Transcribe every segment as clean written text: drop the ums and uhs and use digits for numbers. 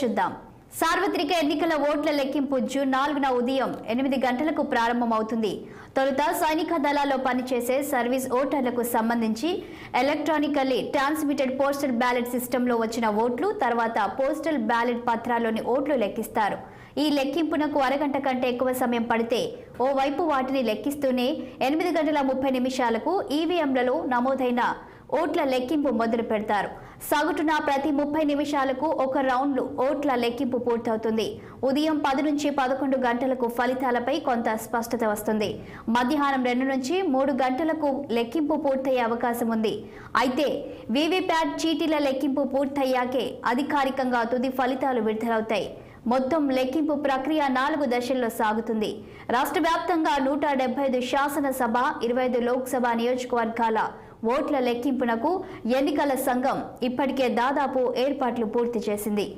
చూద్దాం. సార్వత్రిక ఎన్నికల ఓట్ల లెక్కింపు జూన్ 4న ఉదయం 8 గంటలకు ప్రారంభమవుతుంది. తొలుత సైనిక దళాల్లో పనిచేసే సర్వీస్ ఓటర్లకు సంబంధించి ఎలక్ట్రానికల్లీ ట్రాన్స్మిటెడ్ పోస్టల్ బ్యాలెట్ సిస్టంలో వచ్చిన ఓట్లు, తర్వాత పోస్టల్ బ్యాలెట్ పత్రాల్లోని ఓట్లు లెక్కిస్తారు. ఈ లెక్కింపునకు అరగంట కంటే ఎక్కువ సమయం పడితే ఓవైపు వాటిని లెక్కిస్తూనే 8:30 ఈవీఎంలలో నమోదైన ఓట్ల లెక్కింపు మొదలు పెడతారు. సగటున ప్రతి 30 నిమిషాలకు ఒక రౌండ్ ఓట్ల లెక్కింపు పూర్తవుతుంది. ఉదయం 10 నుంచి 11 గంటలకు ఫలితాలపై కొంత స్పష్టత వస్తుంది. మధ్యాహ్నం 2 నుంచి 3 గంటలకు లెక్కింపు పూర్తయ్యే అవకాశం ఉంది. అయితే వీవీప్యాట్ చీటీల లెక్కింపు పూర్తయ్యాకే అధికారికంగా తుది ఫలితాలు విడుదలవుతాయి. మొత్తం లెక్కింపు ప్రక్రియ 4 దశల్లో సాగుతుంది. రాష్ట్ర వ్యాప్తంగా 175 శాసనసభ, 25 లోక్సభ నియోజకవర్గాల ఓట్ల లెక్కింపునకు ఎన్నికల సంఘం ఇప్పటికే దాదాపు ఏర్పాట్లు పూర్తి చేసింది.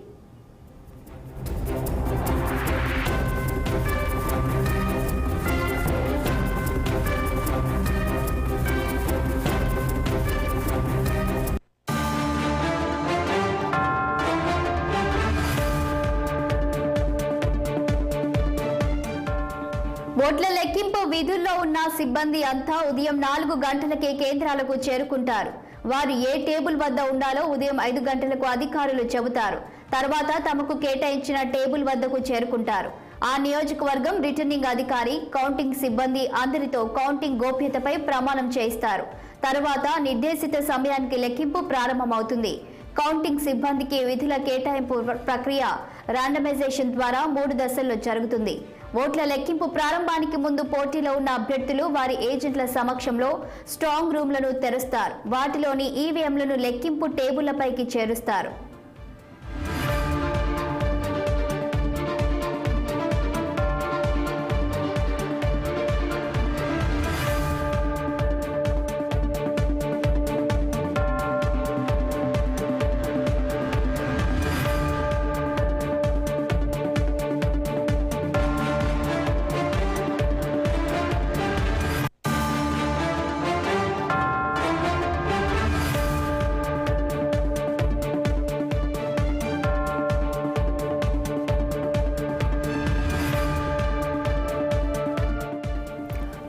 ఓట్ల లెక్కింపు విధుల్లో ఉన్న సిబ్బంది అంతా ఉదయం 4 గంటలకే కేంద్రాలకు చేరుకుంటారు. వారు ఏ టేబుల్ వద్ద ఉండాలో ఉదయం 5 గంటలకు అధికారులు చెబుతారు. తర్వాత తమకు కేటాయించిన టేబుల్ వద్దకు చేరుకుంటారు. ఆ నియోజకవర్గం రిటర్నింగ్ అధికారి, కౌంటింగ్ సిబ్బంది అందరితో కౌంటింగ్ గోప్యతపై ప్రమాణం చేయిస్తారు. తర్వాత నిర్దేశిత సమయానికి లెక్కింపు ప్రారంభమవుతుంది. కౌంటింగ్ సిబ్బందికి విధుల కేటాయింపు ప్రక్రియ ర్యాండమైజేషన్ ద్వారా 3 దశల్లో జరుగుతుంది. ఓట్ల లెక్కింపు ప్రారంభానికి ముందు పోటీలో ఉన్న అభ్యర్థులు వారి ఏజెంట్ల సమక్షంలో స్ట్రాంగ్ రూమ్లను తెరుస్తారు. వాటిలోని ఈవీఎంలను లెక్కింపు టేబుళ్లపైకి చేరుస్తారు.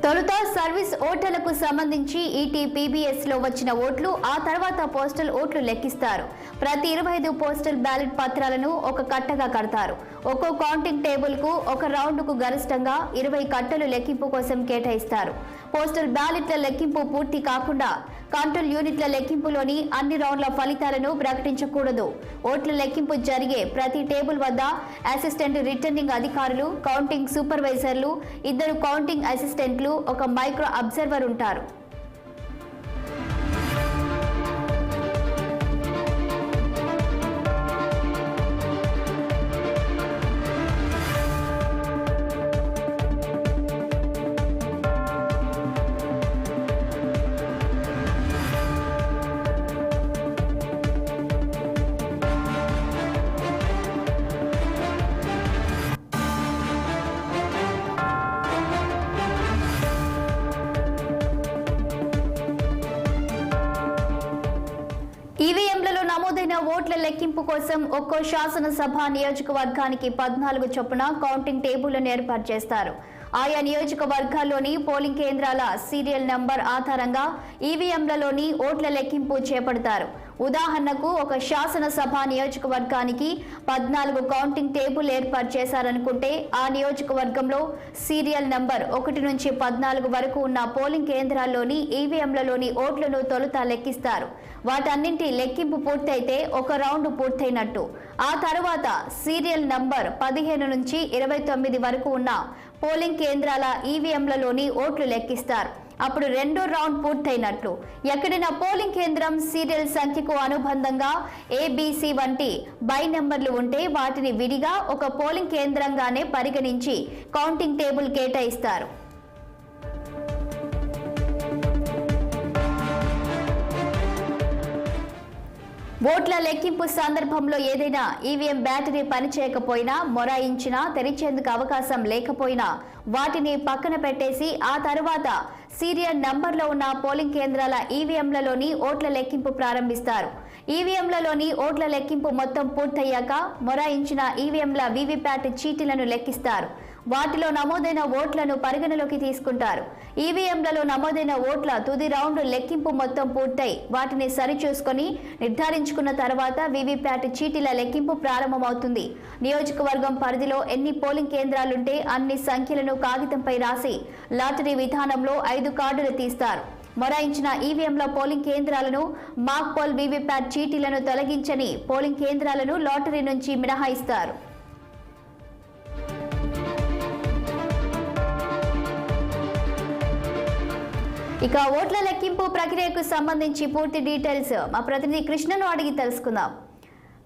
తొలుత సర్వీస్ ఓటర్లకు సంబంధించి ఈటీపీబీఎస్ లో వచ్చిన ఓట్లు, ఆ తర్వాత పోస్టల్ ఓట్లు లెక్కిస్తారు. ప్రతి 25 పోస్టల్ బ్యాలెట్ పత్రాలను ఒక కట్టగా కడతారు. ఒక్కో కౌంటింగ్ టేబుల్ కు ఒక రౌండ్ కు గరిష్టంగా 20 కట్టలు లెక్కింపు కోసం కేటాయిస్తారు. పోస్టల్ బ్యాలెట్ల లెక్కింపు పూర్తి కాకుండా కంట్రోల్ యూనిట్ల లెక్కింపులోని అన్ని రౌండ్ల ఫలితాలను ప్రకటించకూడదు. ఓట్ల లెక్కింపు జరిగే ప్రతి టేబుల్ వద్ద అసిస్టెంట్ రిటర్నింగ్ అధికారులు, కౌంటింగ్ సూపర్వైజర్లు, 2 కౌంటింగ్ అసిస్టెంట్లు, ఒక మైక్రో అబ్జర్వర్ ఉంటారు. ఈవీఎంలలో నమోదైన ఓట్ల లెక్కింపు కోసం ఒక్కో శాసనసభ నియోజకవర్గానికి 14 చొప్పున కౌంటింగ్ టేబుళ్లను ఏర్పాటు చేస్తారు. ఆయా నియోజకవర్గాల్లోని పోలింగ్ కేంద్రాల సీరియల్ నంబర్ ఆధారంగా ఈవీఎంలలోని ఓట్ల లెక్కింపు చేపడతారు. ఉదాహరణకు ఒక శాసనసభ నియోజకవర్గానికి 14 కౌంటింగ్ టేబుల్ ఏర్పాటు చేశారనుకుంటే ఆ నియోజకవర్గంలో సీరియల్ నంబర్ 1 నుంచి 14 వరకు ఉన్న పోలింగ్ కేంద్రాల్లోని ఈవీఎంలలోని ఓట్లను తొలుత లెక్కిస్తారు. వాటన్నింటి లెక్కింపు పూర్తయితే ఒక రౌండ్ పూర్తయినట్టు. ఆ తర్వాత సీరియల్ నంబర్ 15 నుంచి 29 వరకు ఉన్న పోలింగ్ కేంద్రాల ఈవీఎంలలోని ఓట్లు లెక్కిస్తారు. అప్పుడు 2వ రౌండ్ పూర్తయినట్లు. ఎక్కడైనా పోలింగ్ కేంద్రం సీరియల్ సంఖ్యకు అనుబంధంగా ABC వంటి బై నెంబర్లు ఉంటే వాటిని విడిగా ఒక పోలింగ్ కేంద్రంగానే పరిగణించి కౌంటింగ్ టేబుల్ కేటాయిస్తారు. ఓట్ల లెక్కింపు సందర్భంలో ఏదైనా ఈవీఎం బ్యాటరీ పనిచేయకపోయినా, మొరాయించినా, తెరిచేందుకు అవకాశం లేకపోయినా వాటిని పక్కన పెట్టేసి ఆ తర్వాత సీరియల్ నంబర్లో ఉన్న పోలింగ్ కేంద్రాల ఈవీఎంలలోని ఓట్ల లెక్కింపు ప్రారంభిస్తారు. ఈవీఎంలలోని ఓట్ల లెక్కింపు మొత్తం పూర్తయ్యాక మొరాయించిన ఈవీఎంల వీవీప్యాట్ చీటీలను లెక్కిస్తారు. వాటిలో నమోదైన ఓట్లను పరిగణలోకి తీసుకుంటారు. ఈవీఎంలలో నమోదైన ఓట్ల తుది రౌండ్ లెక్కింపు మొత్తం పూర్తయి వాటిని సరిచూసుకొని నిర్ధారించుకున్న తర్వాత వీవీప్యాట్ చీటీల లెక్కింపు ప్రారంభమవుతుంది. నియోజకవర్గం పరిధిలో ఎన్ని పోలింగ్ కేంద్రాలుంటే అన్ని సంఖ్యలను కాగితంపై రాసి లాటరీ విధానంలో 5 కార్డులు తీస్తారు. మొరాయించిన ఈవీఎంల పోలింగ్ కేంద్రాలను మాక్ పోల్ వీవీప్యాట్ చీటీలను తొలగించని పోలింగ్ కేంద్రాలను లాటరీ నుంచి మినహాయిస్తారు. ఇక ఓట్ల లెక్కింపు ప్రక్రియకు సంబంధించి పూర్తి డీటెయిల్స్ మా ప్రతినిధి కృష్ణను అడిగి తెలుసుకుందాం.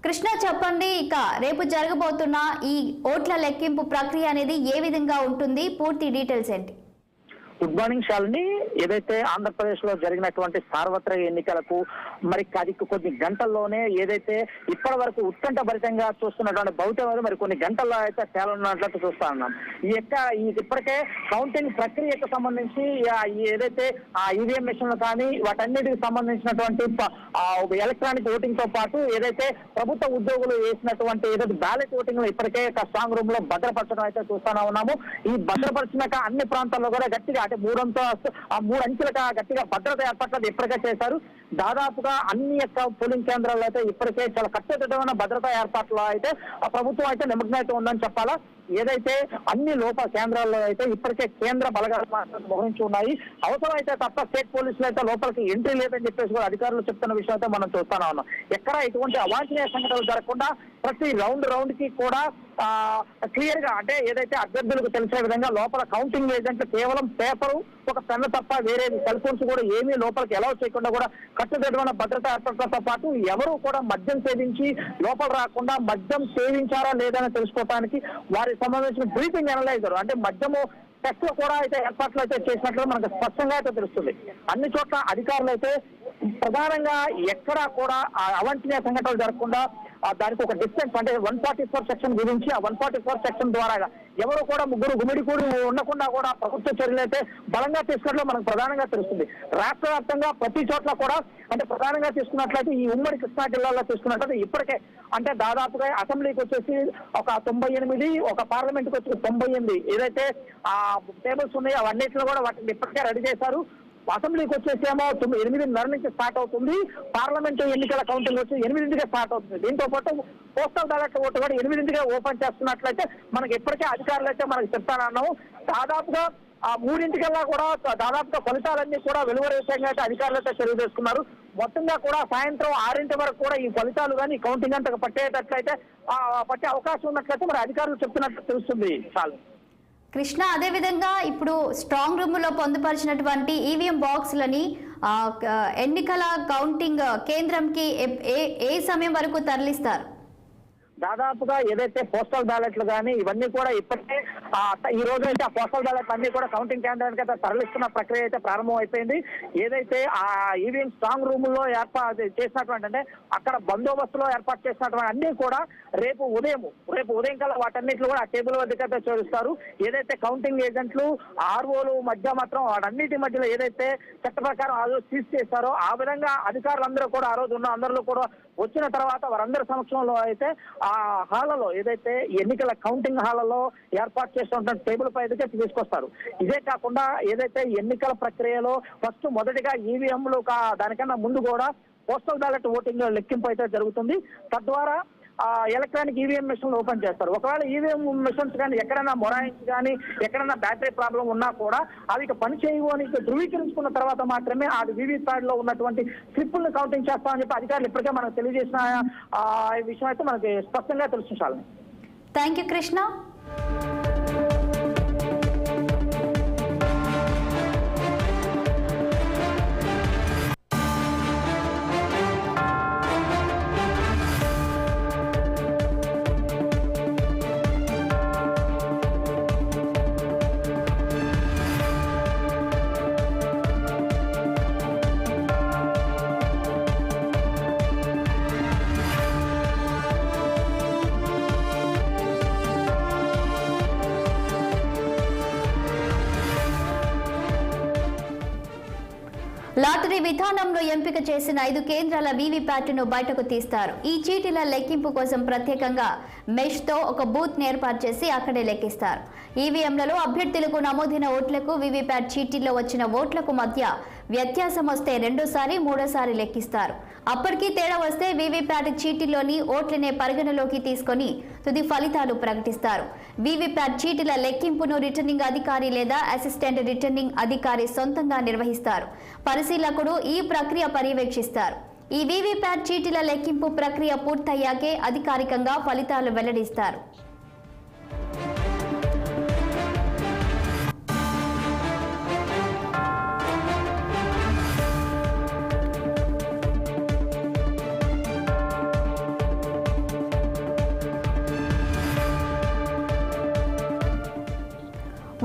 కృష్ణ, చెప్పండి, ఇక రేపు జరగబోతున్న ఈ ఓట్ల లెక్కింపు ప్రక్రియ అనేది ఏ విధంగా ఉంటుంది? పూర్తి డీటెయిల్స్ ఏంటి? Good morning Shalini. ఏదైతే ఆంధ్రప్రదేశ్ లో జరిగినటువంటి సార్వత్రిక ఎన్నికలకు మరి కొద్ది గంటల్లోనే ఏదైతే ఇప్పటి వరకు ఉత్కంఠ భరితంగా చూస్తున్నటువంటి భౌతిక మరి కొన్ని గంటల్లో అయితే తేలనున్నట్లు చూస్తా ఉన్నాం. ఇప్పటికే కౌంటింగ్ ప్రక్రియకు సంబంధించి ఏదైతే ఆ ఈవీఎం మిషన్లు కానీ వాటన్నిటికి సంబంధించినటువంటి ఎలక్ట్రానిక్ ఓటింగ్ తో పాటు ఏదైతే ప్రభుత్వ ఉద్యోగులు వేసినటువంటి ఏదైతే బ్యాలెట్ ఓటింగ్ ఇప్పటికే స్ట్రాంగ్ రూమ్ లో భద్రపరచడం అయితే చూస్తానే ఉన్నాము. ఈ భద్రపరిచినాక అన్ని ప్రాంతాల్లో కూడా గట్టిగా మూడు అంచెలుగా గట్టిగా భద్రత ఏర్పాట్లు ఇప్పటికే చేశారు. దాదాపుగా అన్ని పోలింగ్ కేంద్రాల్లో అయితే ఇప్పటికే చాలా కట్టుదిట్టమైన భద్రతా ఏర్పాట్లు అయితే ప్రభుత్వం అయితే నిమగ్నమైతే ఉందని చెప్పాలా. ఏదైతే అన్ని కేంద్రాల్లో అయితే ఇప్పటికే కేంద్ర బలగాలు మోహరించి ఉన్నాయి. అవసరం అయితే తప్ప స్టేట్ పోలీసులు అయితే లోపలికి ఎంట్రీ లేదని చెప్పేసి కూడా అధికారులు చెప్తున్న విషయం అయితే మనం చూస్తానే ఉన్నాం. ఎక్కడ ఇటువంటి అవాంఛనీయ సంఘటనలు జరగకుండా ప్రతి రౌండ్ కి కూడా క్లియర్ గా అంటే ఏదైతే అభ్యర్థులకు తెలిసే విధంగా లోపల కౌంటింగ్ ఏజెంట్లు కేవలం పేపరు ఒక పెన్ను తప్ప వేరే సెల్ ఫోన్స్ కూడా ఏమీ లోపలికి అలౌ చేయకుండా కూడా కట్టుదిట్టమైన భద్రతా ఏర్పాట్లతో పాటు ఎవరు కూడా మద్యం సేవించి లోపల రాకుండా మద్యం సేవించారా లేదని తెలుసుకోవడానికి వారికి సంబంధించిన బ్రీతింగ్ అనలైజర్ అంటే మద్యము టెస్ట్ లో కూడా అయితే ఏర్పాట్లు అయితే చేసినట్లు మనకు స్పష్టంగా అయితే తెలుస్తుంది. అన్ని చోట్ల అధికారులు అయితే ప్రధానంగా ఎక్కడా కూడా అవాంఛనీయ సంఘటనలు జరగకుండా దానికి ఒక డిస్టెన్స్ అంటే 144 సెక్షన్ గురించి ఆ 144 సెక్షన్ ద్వారా ఎవరు కూడా ముగ్గురు గుమిడి కూడి ఉండకుండా కూడా ప్రభుత్వ చర్యలు అయితే బలంగా తీసుకున్నట్లు మనకు ప్రధానంగా తెలుస్తుంది. రాష్ట్ర వ్యాప్తంగా ప్రతి చోట్ల కూడా అంటే ప్రధానంగా తీసుకున్నట్లయితే ఈ ఉమ్మడి కృష్ణా జిల్లాలో తీసుకున్నట్లయితే ఇప్పటికే అంటే దాదాపుగా అసెంబ్లీకి వచ్చేసి ఒక 98, ఒక పార్లమెంట్ కి వచ్చి 98 ఏదైతే ఆ టేబుల్స్ ఉన్నాయో అవన్నిటిలో కూడా వాటిని ఇప్పటికే రెడీ చేశారు. అసెంబ్లీకి వచ్చేసేమో 8:30 నుంచి స్టార్ట్ అవుతుంది. పార్లమెంటు ఎన్నికల కౌంటింగ్ వచ్చి 8ంటికే స్టార్ట్ అవుతుంది. దీంతో పాటు పోస్టల్ బ్యాలెట్ ఓటు కూడా 8ంటికే ఓపెన్ చేస్తున్నట్లయితే మనకి ఎప్పటికే అధికారులు అయితే మనకు చెప్తానన్నాము. దాదాపుగా 3ంటికల్లా కూడా దాదాపుగా ఫలితాలన్నీ కూడా వెలువరేసంగా అయితే అధికారులు అయితే చర్య తీసుకున్నారు. మొత్తంగా కూడా సాయంత్రం 6 వరకు కూడా ఈ ఫలితాలు కానీ కౌంటింగ్ అంతా పట్టేటట్లయితే పట్టే అవకాశం ఉన్నట్లయితే మరి అధికారులు చెప్తున్నట్లు తెలుస్తుంది. చాలు కృష్ణ, అదేవిధంగా ఇప్పుడు స్ట్రాంగ్ రూమ్ లో పొందుపరిచినటువంటి ఈవీఎం బాక్సులని ఎన్నికల కౌంటింగ్ కేంద్రంకి ఏ సమయం వరకు తరలిస్తారు? దాదాపుగా ఏదైతే పోస్టల్ బ్యాలెట్లు కానీ ఇవన్నీ కూడా ఇప్పటికే ఈ రోజు అయితే ఆ పోస్టల్ బ్యాలెట్లు అన్ని కూడా కౌంటింగ్ కేంద్రానికి అయితే తరలిస్తున్న ప్రక్రియ అయితే ప్రారంభం అయిపోయింది. ఏదైతే ఆ ఈవీఎం స్ట్రాంగ్ రూమ్ లో ఏర్పాటు చేసినటువంటి అంటే అక్కడ బందోబస్తులో ఏర్పాటు చేసినటువంటి అన్ని కూడా రేపు ఉదయం కల్లా వాటన్నిటిలో కూడా ఆ టేబుల్ వద్దకు అయితే చేరుస్తారు. ఏదైతే కౌంటింగ్ ఏజెంట్లు ఆర్ఓలు మధ్య మాత్రం వాటన్నిటి మధ్యలో ఏదైతే చట్ట ప్రకారం ఆ రోజు సీజ్ చేస్తారో ఆ విధంగా అధికారులందరూ కూడా ఆ రోజు ఉన్న అందరిలో కూడా వచ్చిన తర్వాత వారందరి సమక్షంలో అయితే ఆ హాలలో ఏదైతే ఎన్నికల కౌంటింగ్ హాలలో ఏర్పాటు చేస్తున్న టేబుల్ పై అయితే తీసుకొస్తారు. ఇదే కాకుండా ఏదైతే ఎన్నికల ప్రక్రియలో మొదటిగా ఈవీఎంలు దానికన్నా ముందు కూడా పోస్టల్ బ్యాలెట్ ఓటింగ్ లెక్కింపు అయితే జరుగుతుంది. తద్వారా ఎలక్ట్రానిక్ ఈవీఎం మిషన్లు ఓపెన్ చేస్తారు. ఒకవేళ ఈవీఎం మిషన్స్ కానీ ఎక్కడైనా మొరాయించి కానీ ఎక్కడైనా బ్యాటరీ ప్రాబ్లం ఉన్నా కూడా అవి పని చేయవు అని ధృవీకరించుకున్న తర్వాత మాత్రమే ఆ వీవీప్యాట్ లో ఉన్నటువంటి స్లిప్పులను కౌంటింగ్ చేస్తామని చెప్పి అధికారులు ఇప్పటికే మనకు తెలియజేసిన విషయం అయితే మనకి స్పష్టంగా తెలుసు. Thank you Krishna. లాటరీ విధానంలో ఎంపిక చేసిన 5 కేంద్రాల వీవీప్యాట్ను బయటకు తీస్తారు. ఈ చీటీల లెక్కింపు కోసం ప్రత్యేకంగా మెష్తో ఒక బూత్ ఏర్పాటు చేసి అక్కడే లెక్కిస్తారు. ఈవీఎంలలో అభ్యర్థులకు నమోదైన ఓట్లకు వీవీప్యాట్ చీటీల్లో వచ్చిన ఓట్లకు మధ్య వ్యత్యాసం వస్తే రెండోసారి మూడోసారి లెక్కిస్తారు. అప్పటికీ తేడా వస్తే వీవీప్యాట్ చీటీలోని ఓట్లనే పరిగణలోకి తీసుకొని తుది ఫలితాలు ప్రకటిస్తారు. వీవీప్యాట్ చీటీల లెక్కింపును రిటర్నింగ్ అధికారి లేదా అసిస్టెంట్ రిటర్నింగ్ అధికారి సొంతంగా నిర్వహిస్తారు. పరిశీలకుడు ఈ ప్రక్రియ పర్యవేక్షిస్తారు. ఈ వీవీప్యాట్ చీటీల లెక్కింపు ప్రక్రియ పూర్తయ్యాకే అధికారికంగా ఫలితాలు వెల్లడిస్తారు.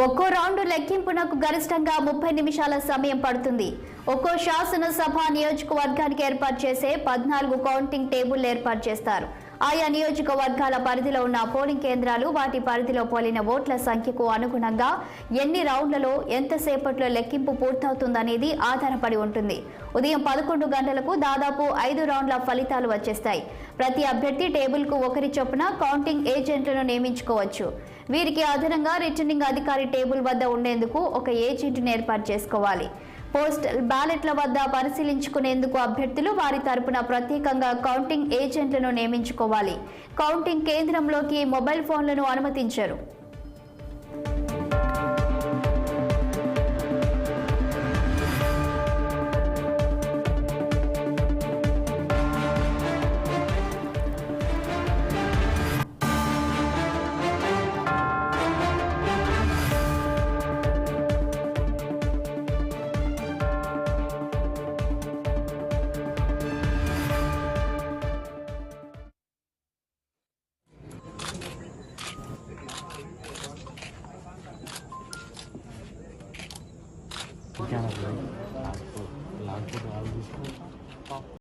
ఒక్కో రౌండ్ లెక్కింపునకు గరిష్టంగా 30 నిమిషాల సమయం పడుతుంది. ఒక్కో శాసనసభ నియోజకవర్గానికి ఏర్పాటు చేసే 14 కౌంటింగ్ టేబుల్ ఏర్పాటు చేస్తారు. ఆయా నియోజకవర్గాల పరిధిలో ఉన్న పోలింగ్ కేంద్రాలు వాటి పరిధిలో పోలిన ఓట్ల సంఖ్యకు అనుగుణంగా ఎన్ని రౌండ్లలో ఎంతసేపట్లో లెక్కింపు పూర్తవుతుందనేది ఆధారపడి ఉంటుంది. ఉదయం 11 గంటలకు దాదాపు 5 రౌండ్ల ఫలితాలు వచ్చేస్తాయి. ప్రతి అభ్యర్థి టేబుల్కు ఒకరి చొప్పున కౌంటింగ్ ఏజెంట్లను నియమించుకోవచ్చు. వీరికి అదనంగా రిటర్నింగ్ అధికారి టేబుల్ వద్ద ఉండేందుకు ఒక ఏజెంట్ను ఏర్పాటు చేసుకోవాలి. పోస్టల్ బ్యాలెట్ల వద్ద పరిశీలించుకునేందుకు అభ్యర్థులు వారి తరపున ప్రత్యేకంగా కౌంటింగ్ ఏజెంట్లను నియమించుకోవాలి. కౌంటింగ్ కేంద్రంలోకి మొబైల్ ఫోన్లను అనుమతించరు. क्या मतलब लाख लाख